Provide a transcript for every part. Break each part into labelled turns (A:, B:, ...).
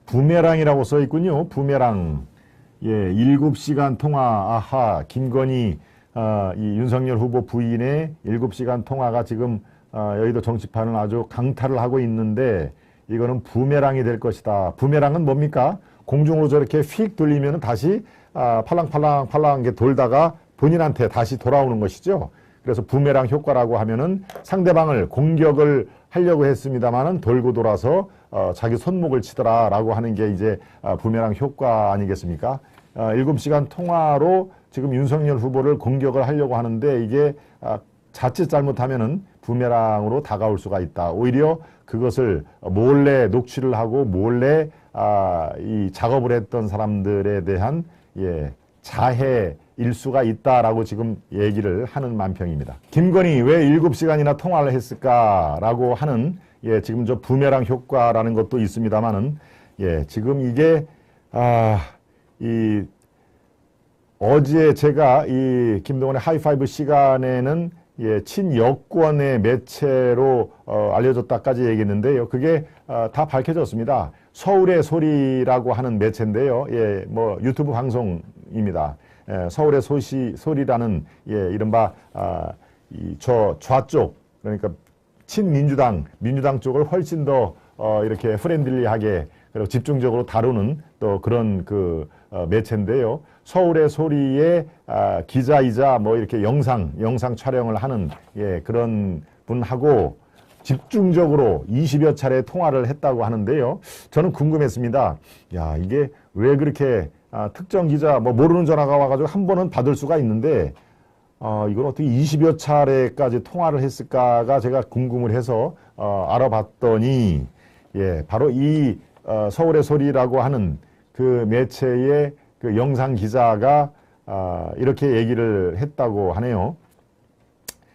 A: 부메랑이라고 써 있군요. 부메랑. 예, 7시간 통화. 아하, 김건희, 이 윤석열 후보 부인의 7시간 통화가 지금, 여의도 정치판을 아주 강탈을 하고 있는데, 이거는 부메랑이 될 것이다. 부메랑은 뭡니까? 공중으로 저렇게 휙 돌리면 다시, 팔랑팔랑 게 돌다가 본인한테 다시 돌아오는 것이죠. 그래서 부메랑 효과라고 하면은 상대방을 공격을 하려고 했습니다만은 돌고 돌아서 자기 손목을 치더라라고 하는 게 이제 부메랑 효과 아니겠습니까? 7시간 통화로 지금 윤석열 후보를 공격을 하려고 하는데 이게 자칫 잘못하면은 부메랑으로 다가올 수가 있다. 오히려 그것을 몰래 녹취를 하고 몰래 이 작업을 했던 사람들에 대한 자해일 수가 있다라고 지금 얘기를 하는 만평입니다. 김건희 왜 7시간이나 통화를 했을까라고 하는 지금 저 부메랑 효과라는 것도 있습니다만은 지금 이게 어제 제가 이 김동원의 하이파이브 시간에는 친여권의 매체로 알려졌다까지 얘기했는데요. 그게 다 밝혀졌습니다. 서울의 소리라고 하는 매체인데요. 뭐 유튜브 방송입니다. 서울의 소리라는 이른바 저 좌쪽 그러니까 친민주당 민주당 쪽을 훨씬 더 이렇게 프렌들리하게 그리고 집중적으로 다루는 또 그런 그 매체인데요. 서울의 소리의 기자이자 뭐 이렇게 영상 촬영을 하는 그런 분하고 집중적으로 20여 차례 통화를 했다고 하는데요. 저는 궁금했습니다. 야, 이게 왜 그렇게 특정 기자 뭐 모르는 전화가 와가지고 한 번은 받을 수가 있는데 이건 어떻게 20여 차례까지 통화를 했을까가 제가 궁금을 해서 알아봤더니 바로 이 서울의 소리라고 하는 그 매체의 그 영상 기자가 이렇게 얘기를 했다고 하네요.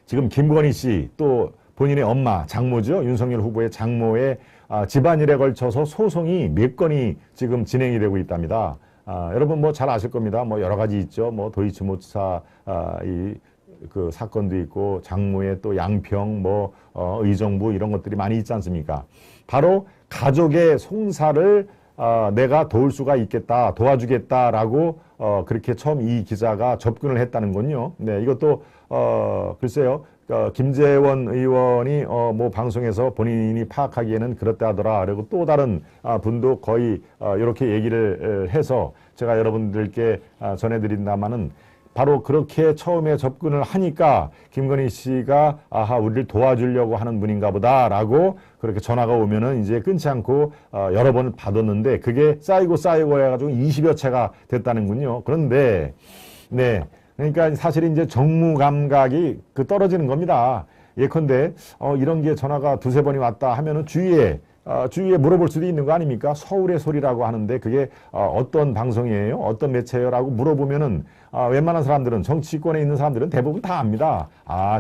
A: 지금 김건희 씨 또 본인의 엄마 장모죠. 윤석열 후보의 장모의 집안일에 걸쳐서 소송이 몇 건이 지금 진행이 되고 있답니다. 여러분 뭐 잘 아실 겁니다. 뭐 여러 가지 있죠. 뭐 도이치모차 그 사건도 있고 장모의 또 양평 뭐 의정부 이런 것들이 많이 있지 않습니까? 바로 가족의 송사를 내가 도울 수가 있겠다, 도와주겠다라고 그렇게 처음 이 기자가 접근을 했다는 건요. 네, 이것도 글쎄요. 김재원 의원이 뭐 방송에서 본인이 파악하기에는 그렇다 하더라. 그리고 또 다른 분도 거의 이렇게 얘기를 해서 제가 여러분들께 전해드린다마는 바로 그렇게 처음에 접근을 하니까 김건희 씨가 아하 우리를 도와주려고 하는 분인가 보다라고 그렇게 전화가 오면은 이제 끊지 않고 여러 번을 받았는데 그게 쌓이고 해가지고 20여 채가 됐다는군요. 그런데 네. 그러니까 사실 이제 정무 감각이 떨어지는 겁니다. 예컨대 이런 게 전화가 두세 번이 왔다 하면은 주위에 물어볼 수도 있는 거 아닙니까? 서울의 소리라고 하는데 그게 어떤 방송이에요? 어떤 매체예요? 라고 물어보면은 웬만한 사람들은 정치권에 있는 사람들은 대부분 다 압니다.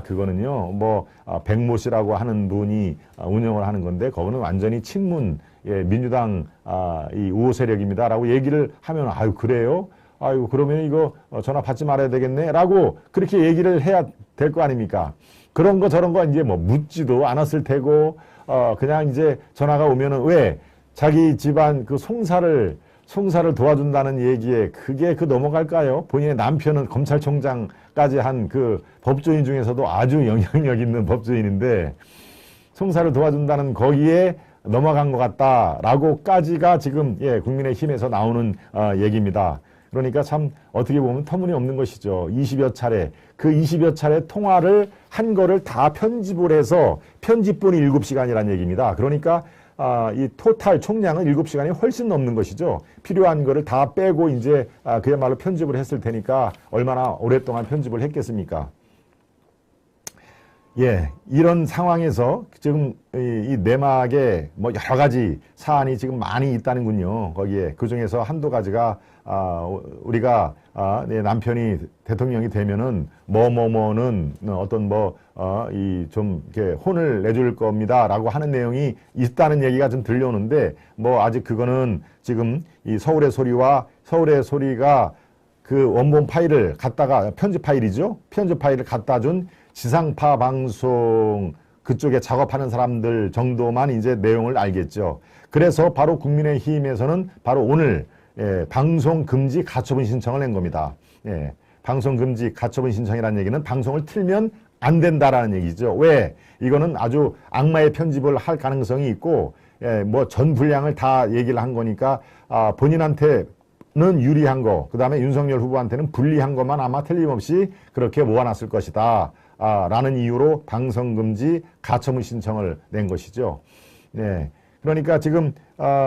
A: 그거는요. 뭐 백모 씨라고 하는 분이 운영을 하는 건데 그거는 완전히 친문 민주당 이 우호 세력입니다. 라고 얘기를 하면 아유 그래요? 아이고 그러면 이거 전화 받지 말아야 되겠네 라고 그렇게 얘기를 해야 될 거 아닙니까? 그런 거 저런 거 이제 뭐 묻지도 않았을 테고 그냥 이제 전화가 오면은 왜 자기 집안 그 송사를 도와준다는 얘기에 그게 넘어갈까요? 본인의 남편은 검찰총장까지 한 그 법조인 중에서도 아주 영향력 있는 법조인인데 송사를 도와준다는 거기에 넘어간 것 같다라고까지가 지금 국민의힘에서 나오는 얘기입니다. 그러니까 참 어떻게 보면 터무니없는 것이죠. 20여 차례, 그 20여 차례 통화를 한 거를 다 편집을 해서 편집분이 7시간이라는 얘기입니다. 그러니까 이 토탈 총량은 7시간이 훨씬 넘는 것이죠. 필요한 거를 다 빼고 이제 그야말로 편집을 했을 테니까 얼마나 오랫동안 편집을 했겠습니까? 이런 상황에서 지금 이 내막에 뭐 여러 가지 사안이 지금 많이 있다는군요. 거기에 그 중에서 한두 가지가 우리가 내 남편이 대통령이 되면은 뭐는 어떤 이 좀 이렇게 혼을 내줄 겁니다라고 하는 내용이 있다는 얘기가 좀 들려오는데 뭐 아직 그거는 지금 이 서울의 소리가 그 원본 파일을 갖다가 편집 파일이죠. 편집 파일을 갖다 준 지상파 방송 그쪽에 작업하는 사람들 정도만 이제 내용을 알겠죠. 그래서 바로 국민의힘에서는 바로 오늘 방송 금지 가처분 신청을 낸 겁니다. 방송 금지 가처분 신청이라는 얘기는 방송을 틀면 안 된다라는 얘기죠. 왜? 이거는 아주 악마의 편집을 할 가능성이 있고 뭐 전 분량을 다 얘기를 한 거니까 본인한테는 유리한 거, 그 다음에 윤석열 후보한테는 불리한 것만 아마 틀림없이 그렇게 모아놨을 것이다 라는 이유로 방송금지 가처분 신청을 낸 것이죠. 네. 그러니까 지금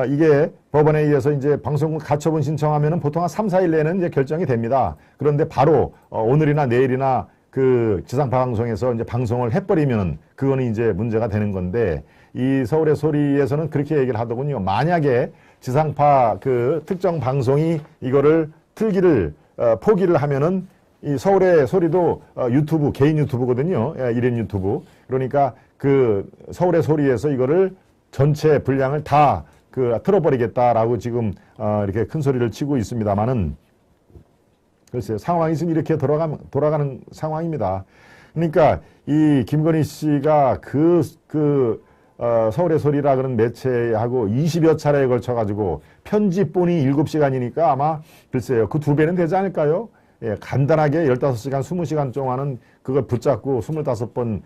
A: 이게 법원에 의해서 이제 방송 가처분 신청하면은 보통 한 3, 4일 내에는 이제 결정이 됩니다. 그런데 바로 오늘이나 내일이나 그 지상파 방송에서 이제 방송을 해버리면 그거는 이제 문제가 되는 건데, 이 서울의 소리에서는 그렇게 얘기를 하더군요. 만약에 지상파 그 특정 방송이 이거를 틀기를 포기를 하면은 이 서울의 소리도 유튜브, 개인 유튜브거든요. 1인 유튜브. 그러니까 그 서울의 소리에서 이거를 전체 분량을 다 그 틀어버리겠다라고 지금 이렇게 큰 소리를 치고 있습니다만은, 글쎄요, 상황이 지금 이렇게 돌아가는 상황입니다. 그러니까 이 김건희 씨가 서울의 소리라 그런 매체하고 20여 차례에 걸쳐가지고 편집본이 7시간이니까 아마 글쎄요, 그 2배는 되지 않을까요? 간단하게 15시간, 20시간 동안은 그걸 붙잡고 25번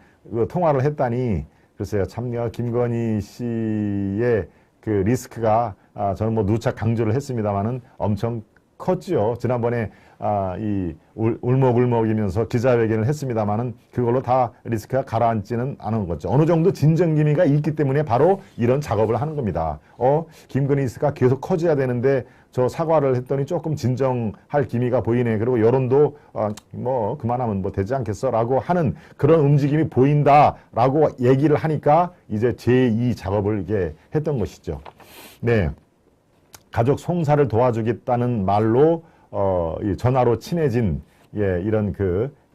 A: 통화를 했다니, 글쎄요, 참 김건희 씨의 그 리스크가 저는 뭐 누차 강조를 했습니다만은 엄청 컸지요. 지난번에 이 울먹울먹이면서 기자회견을 했습니다만은 그걸로 다 리스크가 가라앉지는 않은 거죠. 어느 정도 진정 기미가 있기 때문에 바로 이런 작업을 하는 겁니다. 김건희 리스크가 계속 커져야 되는데 저 사과를 했더니 조금 진정할 기미가 보이네. 그리고 여론도 뭐 그만하면 뭐 되지 않겠어라고 하는 그런 움직임이 보인다라고 얘기를 하니까 이제 제2 작업을 이게 했던 것이죠. 네. 가족 송사를 도와주겠다는 말로 이 전화로 친해진 이런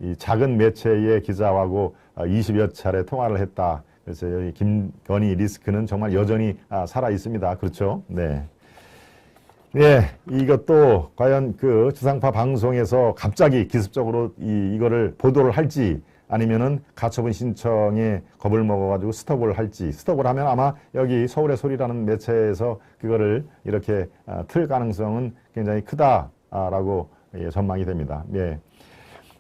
A: 이 작은 매체의 기자하고 20여 차례 통화를 했다. 그래서 이 김건희 리스크는 정말 여전히 살아 있습니다. 그렇죠? 네. 네, 이것도 과연 그 지상파 방송에서 갑자기 기습적으로 이거를 보도를 할지, 아니면은 가처분 신청에 겁을 먹어가지고 스톱을 할지, 스톱을 하면 아마 여기 서울의 소리라는 매체에서 그거를 이렇게 틀 가능성은 굉장히 크다라고 전망이 됩니다. 네.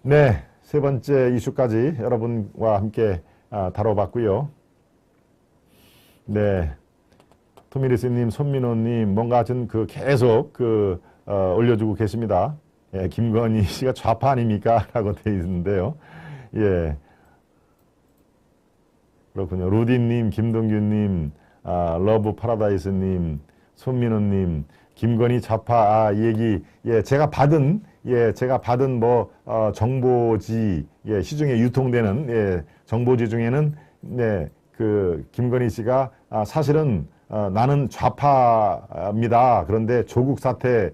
A: 네. 세 번째 이슈까지 여러분과 함께 다뤄봤고요. 네. 토미리스님, 손민호님, 뭔가 좀 계속 올려주고 계십니다. 예, 김건희 씨가 좌파 아닙니까? 라고 되어 있는데요. 예. 그렇군요. 루디님, 김동규님, 러브 파라다이스님, 손민호님, 김건희 좌파, 이 얘기, 제가 받은 뭐, 정보지, 시중에 유통되는, 정보지 중에는, 김건희 씨가, 사실은, 나는 좌파입니다. 그런데 조국 사태,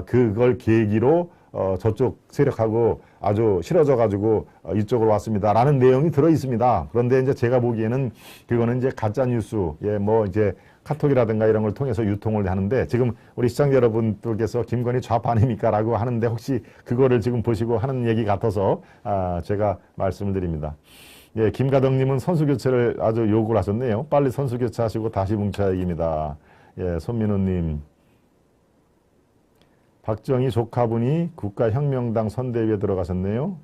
A: 그걸 계기로, 저쪽 세력하고 아주 싫어져가지고 이쪽으로 왔습니다. 라는 내용이 들어 있습니다. 그런데 이제 제가 보기에는 그거는 이제 가짜뉴스, 뭐 이제 카톡이라든가 이런 걸 통해서 유통을 하는데, 지금 우리 시청자 여러분들께서 김건희 좌파 아닙니까? 라고 하는데 혹시 그거를 지금 보시고 하는 얘기 같아서 제가 말씀을 드립니다. 예, 김가덕님은 선수교체를 아주 요구를 하셨네요. 빨리 선수교체하시고 다시 뭉쳐야 얘기입니다. 예, 손민호님. 박정희 조카분이 국가혁명당 선대위에 들어가셨네요.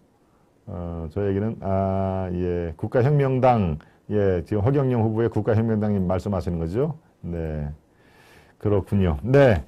A: 저에게는, 국가혁명당, 지금 허경영 후보의 국가혁명당님 말씀하시는 거죠? 네. 그렇군요. 네.